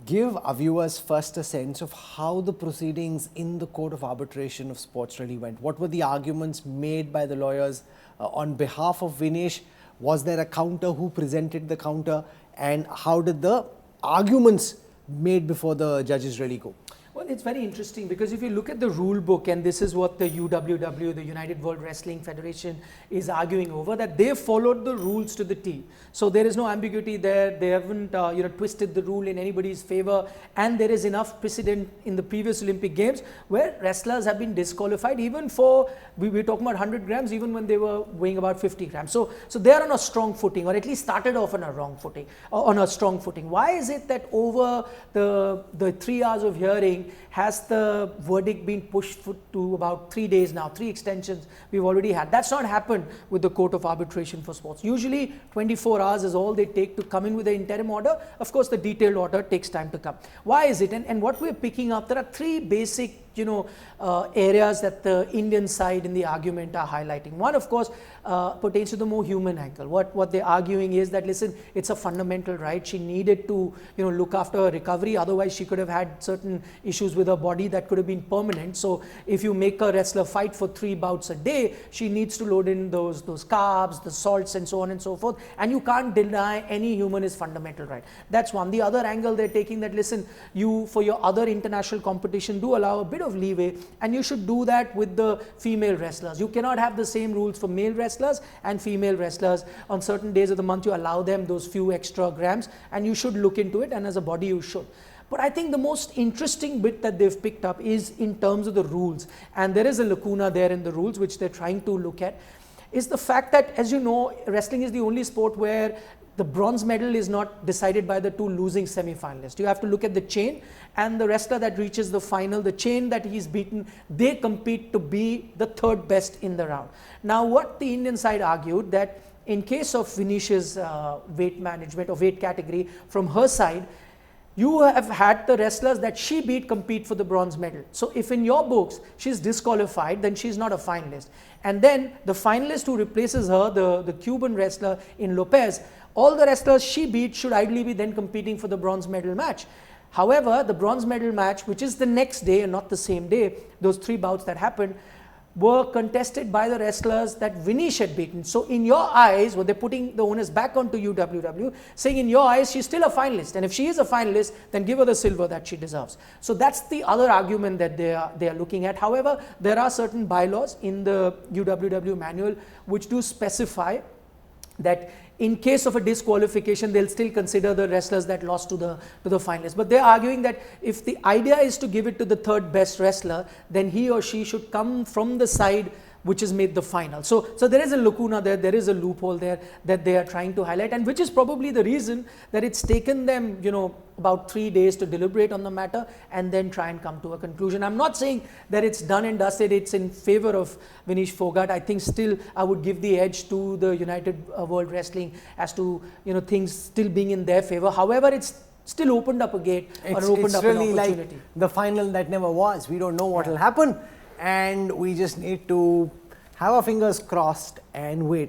give our viewers first a sense of how the proceedings in the Court of Arbitration of Sports really went. What were the arguments made by the lawyers on behalf of Vinesh? Was there a counter? Who presented the counter? And how did the arguments made before the judges really go? Well, it's very interesting because if you look at the rule book, and this is what the UWW, the United World Wrestling Federation, is arguing over, that they followed the rules to the T. So there is no ambiguity there. They haven't twisted the rule in anybody's favor, and there is enough precedent in the previous Olympic Games where wrestlers have been disqualified even for, we were talking about 100 grams, even when they were weighing about 50 grams. So they are on a strong footing, or at least started off on a wrong footing, on a strong footing. Why is it that over the 3 hours of hearing has the verdict been pushed to about 3 days now? 3 extensions we've already had. That's not happened with the Court of Arbitration for Sports. Usually 24 hours is all they take to come in with the interim order. Of course, the detailed order takes time to come. Why is it? And what we're picking up, there are 3 basic areas that the Indian side in the argument are highlighting. One, of course, pertains to the more human angle. What they're arguing is that, listen, it's a fundamental right. She needed to, look after her recovery. Otherwise, she could have had certain issues with her body that could have been permanent. So if you make a wrestler fight for 3 bouts a day, she needs to load in those carbs, the salts, and so on and so forth. And you can't deny any human is fundamental right. That's one. The other angle they're taking, that, listen, you, for your other international competition, do allow a bit of leeway, and you should do that with the female wrestlers. You cannot have the same rules for male wrestlers and female wrestlers. On certain days of the month, you allow them those few extra grams, and you should look into it, and as a body you should. But I think the most interesting bit that they've picked up is in terms of the rules, and there is a lacuna there in the rules which they're trying to look at, is the fact that, as you know, wrestling is the only sport where the bronze medal is not decided by the 2 losing semi-finalists. You have to look at the chain, and the wrestler that reaches the final, the chain that he's beaten, they compete to be the 3rd best in the round. Now, what the Indian side argued, that in case of Venish's weight management or weight category, from her side, you have had the wrestlers that she beat compete for the bronze medal. So if in your books she's disqualified, then she's not a finalist. And then the finalist who replaces her, the Cuban wrestler in Lopez, all the wrestlers she beat should ideally be then competing for the bronze medal match. However, the bronze medal match, which is the next day and not the same day, those 3 bouts that happened, were contested by the wrestlers that Vinesh had beaten. So in your eyes, they're putting the onus back onto UWW, saying in your eyes, she's still a finalist. And if she is a finalist, then give her the silver that she deserves. So that's the other argument that they are looking at. However, there are certain bylaws in the UWW manual which do specify that in case of a disqualification, they'll still consider the wrestlers that lost to the finalists. But they're arguing that if the idea is to give it to the 3rd best wrestler, then he or she should come from the side which has made the final. So there is a lacuna there is a loophole there that they are trying to highlight, and which is probably the reason that it's taken them, about 3 days to deliberate on the matter and then try and come to a conclusion. I'm not saying that it's done and dusted, it's in favor of Vinesh Fogart. I think still I would give the edge to the United World Wrestling as to, things still being in their favor. However, it's still opened up a gate, or opened up an opportunity. Like the final that never was. We don't know what will happen, and we just need to have our fingers crossed and wait.